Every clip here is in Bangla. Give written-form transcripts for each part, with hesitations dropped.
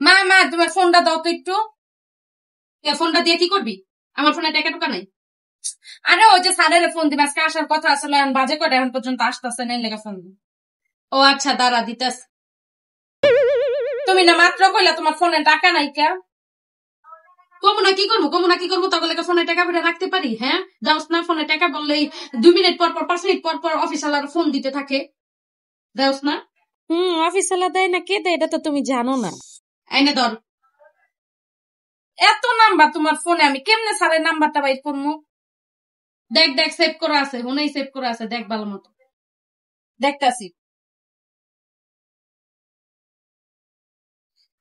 মা মা তোমার ফোনটা দাও তো একটু। ফোনটা দিয়ে কি করবি? আমার ফোনে টাকা টুকা নাই। আরে ওই যে স্যারের ফোন দিবে, আজকে আসার কথা আসলে বাজে করে এখন পর্যন্ত আসতেছে না, লেগে ফোন। ও আচ্ছা, দাঁড়া দিতেস। তুমি না মাত্র কইলা তোমার ফোনে টাকা নাই কে? কমু না কি করবো তখন ফোনে টাকা ফিরে রাখতে পারি? হ্যাঁ, যাওস না ফোনে টাকা বললেই 2 মিনিট পর পর 5 মিনিট পর পর অফিস আলার ফোন দিতে থাকে। যাওস না? অফিস আলা দেয় না, কে দেয় এটা তো তুমি জানো না। এনে ধর। এত নাম্বার তোমার ফোনে, আমি কেমনে স্যারের নাম্বারটা বাইর করবো? দেখ দেখ, সেভ করা আছে, ফোনেই সেভ করা আছে, দেখ ভালো মতো। দেখতাছি।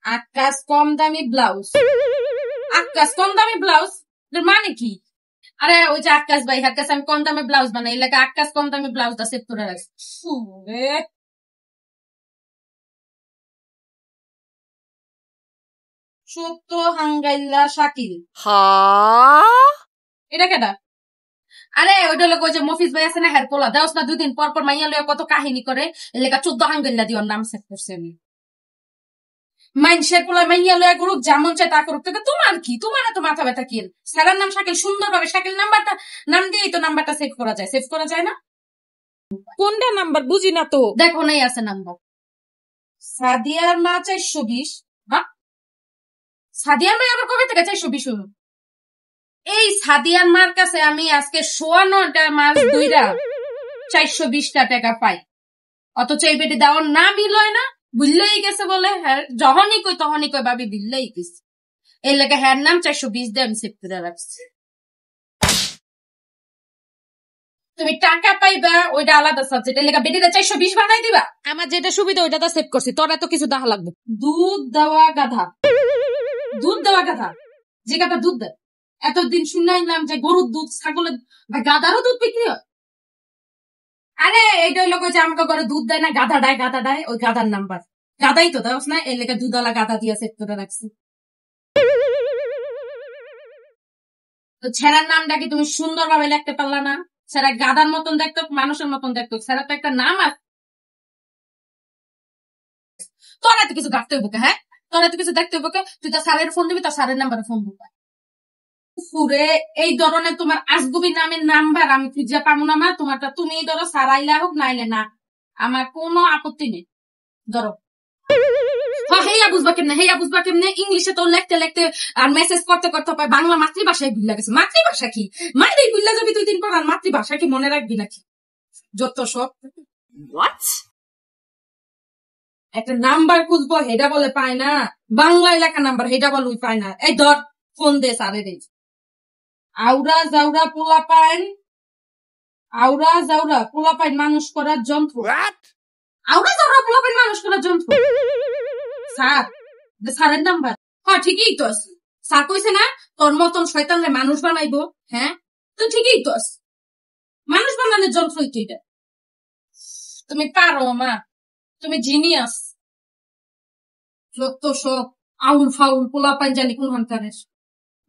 আকাশ কম দামি ব্লাউজ। আকাশ কম দামি ব্লাউজ মানে কি? আরে ওই যে আকাশ ভাই, আকাশ আমি কম দামে ব্লাউজ বানাই, এলাকা আকাশ কম দামে ব্লাউজটা সেভ করে রাখছি। সত্য হাঙ্গাইল্লা শাকিল। এটা কেটা? আরে ওইটা লোক ওই যে মফিজ ভাই আছে না, হের পোলা দেওস না, 2 দিন পর পর মাইয়া লইয়া কত কাহিনী করে, এলাকা 14 হাঙ্গাইল্লা দিয়ে নাম সেভ করছে। আমি মাইনসের পোলা মাইয়া লইয়া করুক, যেমন চাই তা করুক, তোকে তোমার কি? তোমার এত মাথা ব্যথা কি? স্যারের নাম শাকিল, সুন্দর ভাবে শাকিল নাম্বারটা নাম দিয়েই তো নাম্বারটা সেভ করা যায়। সেভ করা যায় না? কোনটা নাম্বার বুঝি না তো। দেখো নাই আছে নাম্বার। সাদিয়ার মা 420। সাদিয়ার মা আবার কবে থেকে 420 হলো? এই সাদিয়ার মার কাছে আমি আজকে 9:15 মাস দুইরা 420 টাকা পাই, অথচ এই বেটি দেওয়ার না বিল হয় না, বুঝলেই গেছে বলে। হ্যাঁ, যখনই তখনই ভাবি বিললেই গেছে। এই লেগে হ্যার নাম 420 দিয়ে আমি সেভ করে রাখছি। তুমি টাকা পাইবা ওইটা আলাদা সাবজেক্ট, এর লেগে বেটিটা 420 বানাই দিবা। আমার যেটা সুবিধা ওইটা তো সেভ করছি, তোর এত কিছু দেখা লাগবে। দুধ দেওয়া গাধা। দুধ দেওয়া গাধা, যে গাধা দুধ দেয়। এতদিন শুনাইলাম যে গরুর দুধ, ছাগলের, গাধারও দুধ বিক্রি হয়। আরে এইটা হইলো যে আমাকে ঘরে দুধ দেয় না, গাধা ডায়, ওই গাধার নাম্বার। গাধাই তো দেওস না, এর লেগে দুধওয়ালা গাধা দিয়ে সেভ করে রাখছি। তো ছেড়ার নামটা কি তুমি সুন্দরভাবে লিখতে পারলা না? ছেড়া গাধার মতন দেখতো, মানুষের মতন দেখতো, ছেড়া তো একটা নাম আছে। তোর এত কিছু গাঁটতে হইব কে? হ্যাঁ, তোর এত কিছু দেখতে হইব কে? তুই তো স্যারের ফোন দিবি, তো স্যারের নাম্বারে ফোন দিবি। পুরে এই ধরনের তোমার আজগুবি নামের নাম্বার আমি খুঁজে পাবো না মা। তোমারটা তুমি ধরো, সারাইলা হোক নাইলে না, আমার কোনো আপত্তি নেই। ধরো। হেয়া বুঝবা কেমনে ইংলিশে তো লিখতে লিখতে আর মেসেজ করতে করতে পায় বাংলা মাতৃভাষায় ভুলে গেছে। মাতৃভাষা কি? মায়ের ভুলে যাবি 2 দিন পর, আর মাতৃভাষা কি মনে রাখবি নাকি? যত সব। একটা নাম্বার খুঁজবো, হেডা বলে পায় না। বাংলায় লেখা নাম্বার, হেডা বলে পায় না। এই ধর ফোন দে সারে রে। আউরা জাউরা পোলাপাইন মানুষ করার যন্ত্র। আউরা জাউরা পোলাপাইন মানুষ করার যন্ত্র। স্যার, স্যারের নাম্বার। হ্যাঁ, ঠিকই তো আছে। স্যার কইছে না তোর মতন শয়তানরে মানুষ বানাইবো? হ্যাঁ, তো ঠিকই তো আছে। মানুষ বানানোর যন্ত্রই তো এটা। তুমি পারো মা, তুমি জিনিয়াস। যত সব আউল ফাউল পোলাপাইন জানি কোন হানকারের,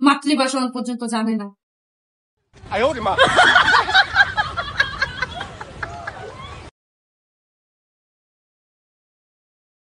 মাতৃভাষা পর্যন্ত জানে না।